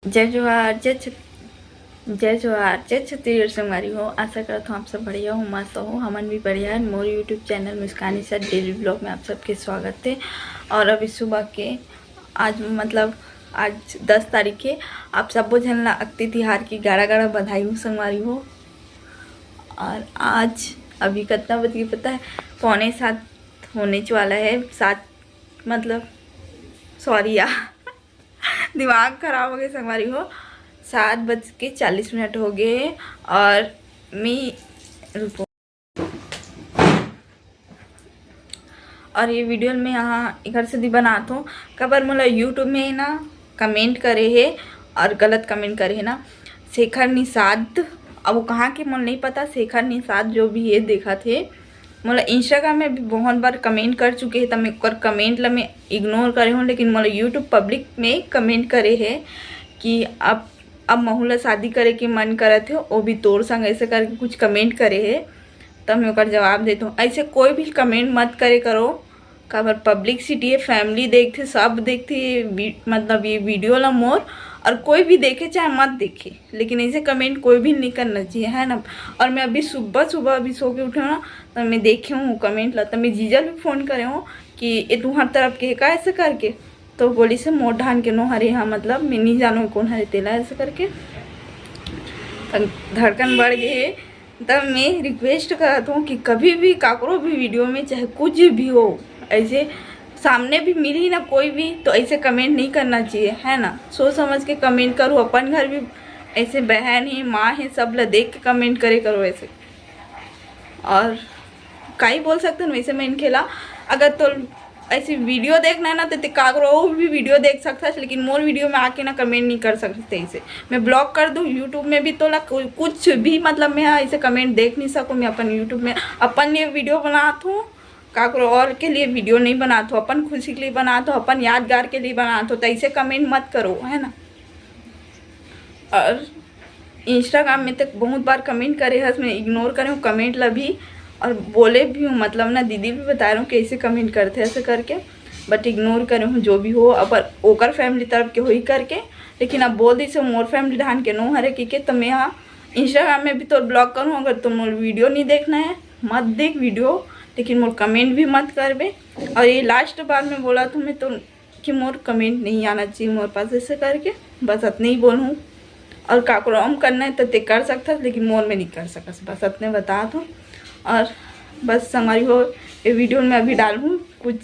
जय जोहार जय जोहार जय छत्तीसगढ़ से हमारी हो। आशा करता हूँ आप सब बढ़िया हो, मस्त हो। हमन भी बढ़िया है। मोर YouTube channel Muskani sir daily blog में आप सबके स्वागत है। और अभी सुबह के आज 10 तारीख के आप सब जन ला अक्ति तिहार की गाड़ा गाड़ा बधाई हो संगवारी हो। और आज अभी कितना बज गया पता है? 6:45 होने वाला है। 7 सॉरी यार दिमाग खराब हो गया संगवारी हो। 7:40 हो गए और मैं रुको। और ये वीडियो में यहाँ घर से दी बनाता हूँ। कबर मोला यूट्यूब में ना कमेंट करे है और गलत कमेंट करे है ना शेखर निषाद। अब वो कहाँ के मोला नहीं पता। शेखर निषाद जो भी है देखा थे मोला इंस्टाग्राम में भी बहुत बार कमेंट कर चुके हैं। तो मैं कर कमेंट ला मैं इग्नोर करे हूँ, लेकिन मोला यूट्यूब पब्लिक में कमेंट करे है कि अब महू ला शादी करे के मन करत है, वो भी तोर संग ऐसे करके कुछ कमेंट करे है। तब मैं ओकर जवाब देता हूँ। ऐसे कोई भी कमेंट मत करे करो। काबर पब्लिसिटी है, फैमिली देखते सब देखते ये वीडियो ला मोर। और कोई भी देखे चाहे मत देखे, लेकिन ऐसे कमेंट कोई भी नहीं करना चाहिए, है ना। और मैं अभी सुबह अभी सो के उठे ना, तो मैं देखे हूँ कमेंट ला। तो मैं जीजा भी फ़ोन करे हूँ कि ये तुम्हार तरफ के का ऐसे करके। तो बोली से मोर ढान के नो हरे हाँ मैं नहीं जानू कौन हरे तेला ऐसे करके। धड़कन बढ़ गए। तब मैं रिक्वेस्ट करता हूँ कि कभी भी काकरो भी वीडियो में चाहे कुछ भी हो, ऐसे सामने भी मिली ना कोई भी, तो ऐसे कमेंट नहीं करना चाहिए, है ना। सोच समझ के कमेंट करो। अपन घर भी ऐसे बहन है, माँ है, सब ला देख के कमेंट करे करो ऐसे। और कई बोल सकते हैं वैसे मैं इन खेला। अगर तो ऐसी वीडियो देखना है ना तो काकरो भी वीडियो देख सकता है, लेकिन मोर वीडियो में आके ना कमेंट नहीं कर सकते। ऐसे मैं ब्लॉक कर दूँ यूट्यूब में भी, तो ला कुछ भी मैं ऐसे कमेंट देख नहीं सकूँ। मैं अपन यूट्यूब में अपन लिए वीडियो बनाता हूँ, काकरो और के लिए वीडियो नहीं बनाता हूँ। अपन खुशी के लिए बनाता हूँ, अपन यादगार के लिए बनाता हूँ। तो ऐसे कमेंट मत करो, है ना। और इंस्टाग्राम में तक बहुत बार कमेंट करे है, मैं इग्नोर करे हूँ कमेंट ला भी। और बोले भी हूँ ना दीदी भी बता रहा हूँ कि ऐसे कमेंट करते ऐसे करके, बट इग्नोर करे हूँ जो भी हो। अब ओकर फैमिली तरफ के हो ही करके, लेकिन अब बोल दी से मोर फैमिली ढान के नो हरे की तो मैं यहाँ इंस्टाग्राम में भी तो ब्लॉक करूँ। अगर तुम मोर वीडियो नहीं देखना है मत देख वीडियो, लेकिन मोर कमेंट भी मत करबे। और ये लास्ट बार में बोला तो मैं तो कि मोर कमेंट नहीं आना चाहिए मोर पास ऐसे करके, बस इतने ही बोलूँ। और काकरोम करना है तो ते कर सकता, लेकिन मोर में नहीं कर सकता, बस इतने बता दो। और बस हमारी हो ये वीडियो में अभी डालूँ कुछ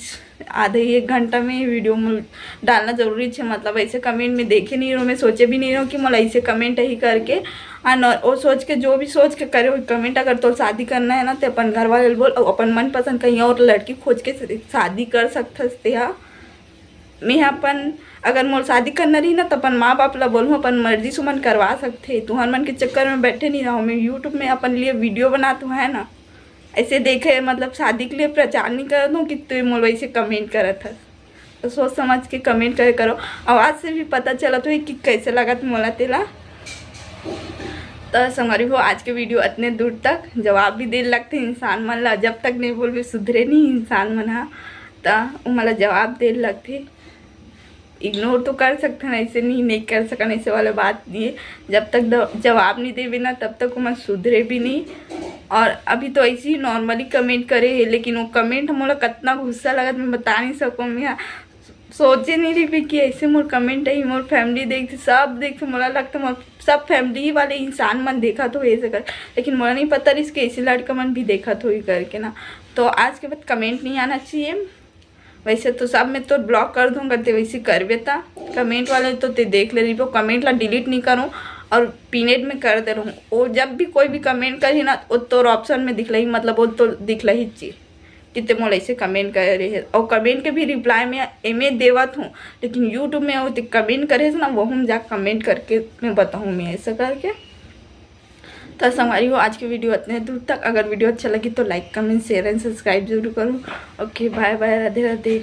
आधे 1 घंटा में वीडियो में डालना ज़रूरी है। ऐसे कमेंट में देखे नहीं रहो, मैं सोचे भी नहीं रहो कि मतलब ऐसे कमेंट ही करके और सोच के जो भी सोच के करे हो कमेंट। अगर तो शादी करना है ना तो अपन घर वाले बोल अपन मनपसंद कहीं और लड़की खोज के शादी कर सकते। हाँ मैं अपन अगर मोर शादी करना रही ना तो अपन माँ बाप ला बोलूँ अपन मर्जी से मन करवा सकते। तुहर मन के चक्कर में बैठे नहीं रहो। मैं यूट्यूब में अपन लिए वीडियो बनाता हूँ, है ना। ऐसे देखे शादी के लिए प्रचार नहीं कर दूँ कि तू मोर वैसे कमेंट करत है। तो सोच समझ के कमेंट करे करो। आवाज़ से भी पता चला तो कि कैसे लगा मोला तेला। तो संगवारी हो आज के वीडियो इतने दूर तक जवाब भी दे लगते इंसान मन ला, जब तक नहीं बोल सुधरे नहीं इंसान मन। हाँ तो मला जवाब दे लगते। इग्नोर तो कर सकते हैं, ऐसे नहीं कर सकन, ऐसे वाला बात नहीं है। जब तक जवाब नहीं देवे ना तब तक मैं सुधरे भी नहीं। और अभी तो ऐसे ही नॉर्मली कमेंट करे है, लेकिन वो कमेंट मोला कितना गुस्सा लगा मैं बता नहीं सकूँ। मैं सोचे नहीं रही कि ऐसे मोर कमेंट है मोर फैमिली देखते सब देखते। मोला लगता मोर सब फैमिली वाले इंसान मन देखा तो ऐसे कर, लेकिन मोला नहीं पता इसके ऐसे लड़का मन भी देखा तो ही करके ना। तो आज के बाद कमेंट नहीं आना चाहिए। वैसे तो सब मैं तो ब्लॉक कर दूँगा, ते वैसे करबे ता कमेंट वाले तो ते देख ले रही। वो कमेंट ला डिलीट नहीं करूँ और पिनेट में कर दे रहूँ। वो जब भी कोई भी कमेंट करी ना वो तो ऑप्शन में दिखला ही, वो तो दिखला ही चाहिए कि ते मोला ऐसे कमेंट कर रही है। और कमेंट के भी रिप्लाई में एमे देवत हूँ, लेकिन यूट्यूब में वो कमेंट करे ना वो हम जा कमेंट करके मैं बताऊँ मैं ऐसा करके। तो हमारी हो आज की वीडियो इतने दूर तक। अगर वीडियो अच्छा लगी तो like comment share and subscribe जरूर करो। Okay bye bye, Radhe Radhe.